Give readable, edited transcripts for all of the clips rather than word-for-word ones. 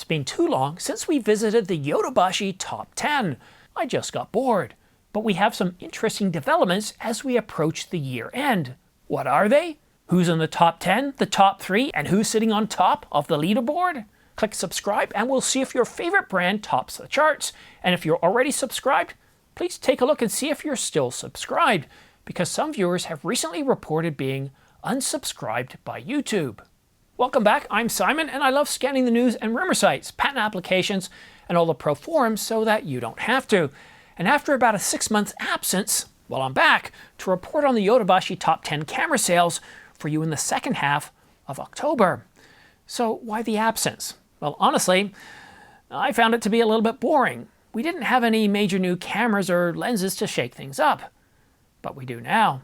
been too long since we visited the Yodobashi Top 10. I just got bored. But we have some interesting developments as we approach the year end. What are they? Who's in the top 10, the top 3, and who's sitting on top of the leaderboard? Click subscribe and we'll see if your favorite brand tops the charts. And if you're already subscribed, please take a look and see if you're still subscribed, because some viewers have recently reported being unsubscribed by YouTube. Welcome back, I'm Simon, and I love scanning the news and rumor sites, patent applications, and all the pro forums so that you don't have to. And after about a 6-month absence, well, I'm back to report on the Yodobashi Top 10 camera sales for you in the second half of October. So why the absence? Well, honestly, I found it to be a little bit boring. We didn't have any major new cameras or lenses to shake things up, but we do now.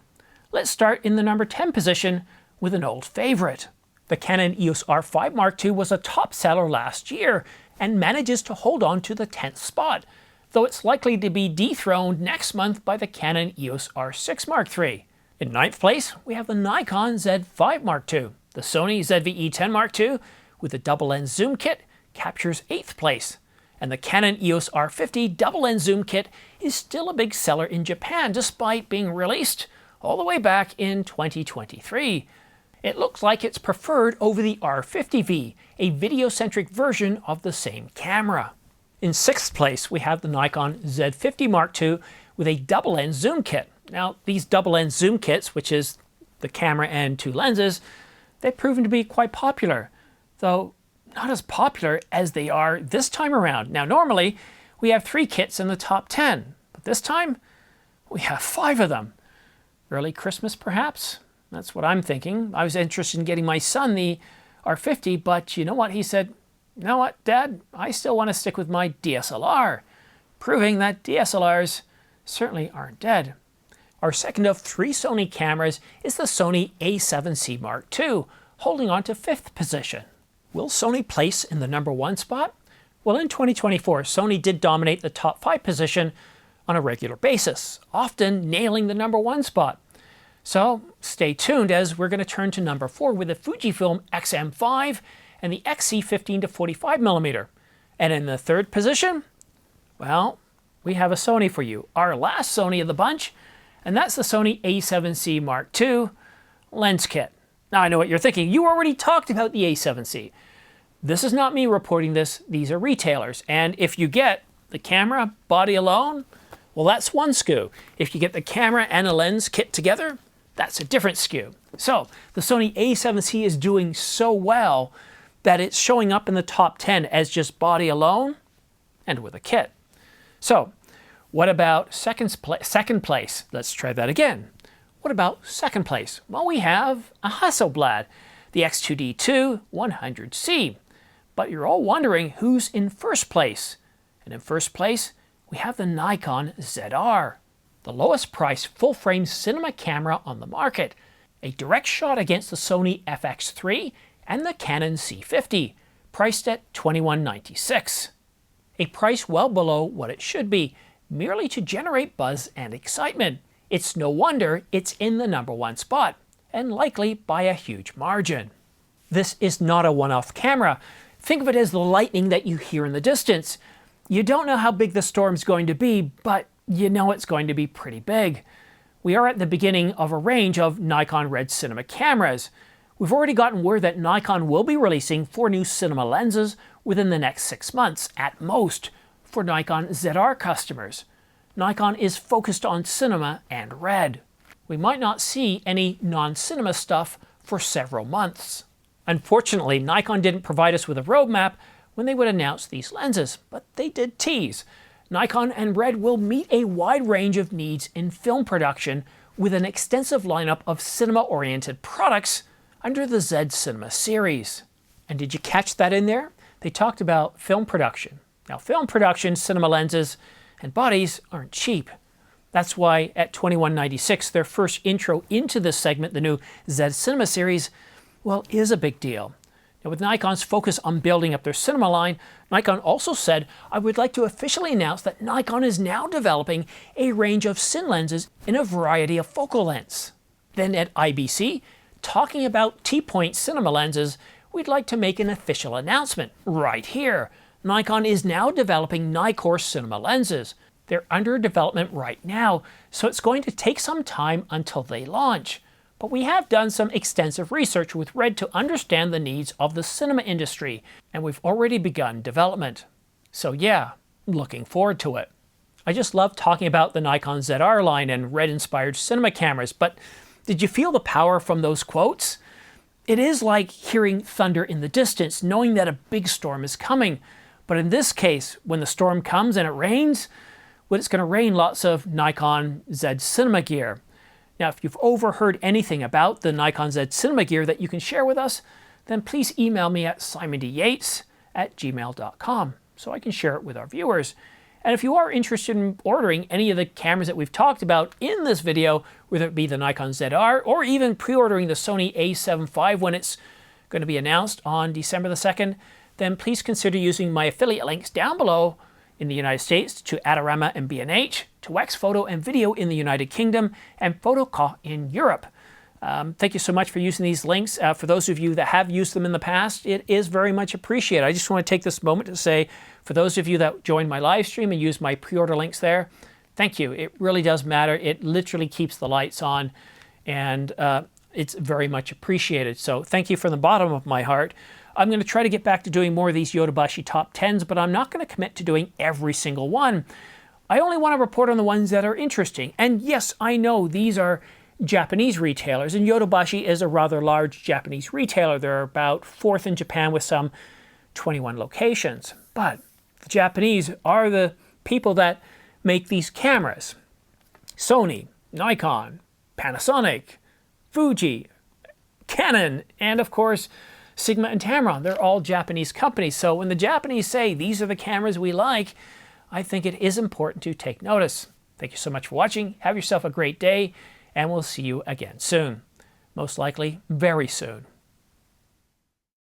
Let's start in the number 10 position with an old favorite. The Canon EOS R5 Mark II was a top seller last year and manages to hold on to the 10th spot, though it's likely to be dethroned next month by the Canon EOS R6 Mark III. In 9th place, we have the Nikon Z5 Mark II. The Sony ZV-E10 Mark II with a double-lens zoom kit captures 8th place. And the Canon EOS R50 double-lens zoom kit is still a big seller in Japan despite being released all the way back in 2023. It looks like it's preferred over the R50V, a video-centric version of the same camera. In 6th place, we have the Nikon Z50 Mark II with a double-lens zoom kit. Now, these double-lens zoom kits, which is the camera and 2 lenses, they've proven to be quite popular, though not as popular as they are this time around. Now, normally, we have 3 kits in the top 10, but this time, we have 5 of them. Early Christmas, perhaps? That's what I'm thinking. I was interested in getting my son the R50, but you know what? He said, you know what, Dad? I still want to stick with my DSLR, proving that DSLRs certainly aren't dead. Our second of 3 Sony cameras is the Sony A7C Mark II, holding on to 5th position. Will Sony place in the number 1 spot? Well, in 2024, Sony did dominate the top 5 position on a regular basis, often nailing the number 1 spot. So stay tuned as we're going to turn to number 4 with the Fujifilm XM5 and the XC 15-45mm. And in the 3rd position, well, we have a Sony for you, our last Sony of the bunch, and that's the Sony A7C Mark II lens kit. Now I know what you're thinking, you already talked about the A7C. This is not me reporting this, these are retailers, and if you get the camera, body alone, well, that's one SKU. If you get the camera and a lens kit together, that's a different SKU. So the Sony A7C is doing so well that it's showing up in the top 10 as just body alone and with a kit. So what about second place? Let's try that again. What about second place? Well, we have a Hasselblad, the X2D2 100C. But you're all wondering who's in first place. And in first place, we have the Nikon ZR, the lowest priced full-frame cinema camera on the market, a direct shot against the Sony FX3 and the Canon C50, priced at $2196. A price well below what it should be, merely to generate buzz and excitement. It's no wonder it's in the number 1 spot, and likely by a huge margin. This is not a one-off camera. Think of it as the lightning that you hear in the distance. You don't know how big the storm's going to be, but you know it's going to be pretty big. We are at the beginning of a range of Nikon Red Cinema cameras. We've already gotten word that Nikon will be releasing 4 new cinema lenses within the next 6 months, at most, for Nikon ZR customers. Nikon is focused on cinema and red. We might not see any non-cinema stuff for several months. Unfortunately, Nikon didn't provide us with a roadmap when they would announce these lenses, but they did tease. Nikon and Red will meet a wide range of needs in film production with an extensive lineup of cinema-oriented products under the Z Cinema series. And did you catch that in there? They talked about film production. Now, film production, cinema lenses, and bodies aren't cheap. That's why at $2196, their first intro into this segment, the new Z Cinema series, well, is a big deal. Now, with Nikon's focus on building up their cinema line, Nikon also said, I would like to officially announce that Nikon is now developing a range of cine lenses in a variety of focal lengths. Then at IBC, talking about T-point cinema lenses, we'd like to make an official announcement right here. Nikon is now developing Nikkor cinema lenses. They're under development right now, so it's going to take some time until they launch. But we have done some extensive research with Red to understand the needs of the cinema industry, and we've already begun development. So yeah, looking forward to it. I just love talking about the Nikon ZR line and Red-inspired cinema cameras, but did you feel the power from those quotes? It is like hearing thunder in the distance, knowing that a big storm is coming. But in this case, when the storm comes and it rains, well, it's going to rain lots of Nikon Z cinema gear. Now, if you've overheard anything about the Nikon Z cinema gear that you can share with us, then please email me at simondyates@gmail.com so I can share it with our viewers. And if you are interested in ordering any of the cameras that we've talked about in this video, whether it be the Nikon ZR or even pre-ordering the Sony A7 IV when it's going to be announced on December the 2nd, then please consider using my affiliate links down below in the United States to Adorama and B&H, to Wax Photo and Video in the United Kingdom, and Photocop in Europe. Thank you so much for using these links. For those of you that have used them in the past, it is very much appreciated. I just want to take this moment to say, for those of you that joined my live stream and used my pre-order links there, thank you. It really does matter. It literally keeps the lights on, and it's very much appreciated. So thank you from the bottom of my heart. I'm going to try to get back to doing more of these Yodobashi top 10s, but I'm not going to commit to doing every single one. I only want to report on the ones that are interesting. And yes, I know these are Japanese retailers, and Yodobashi is a rather large Japanese retailer. They're about fourth in Japan with some 21 locations. But the Japanese are the people that make these cameras. Sony, Nikon, Panasonic, Fuji, Canon, and of course Sigma and Tamron. They're all Japanese companies. So when the Japanese say these are the cameras we like, I think it is important to take notice. Thank you so much for watching. Have yourself a great day, and we'll see you again soon. Most likely, very soon.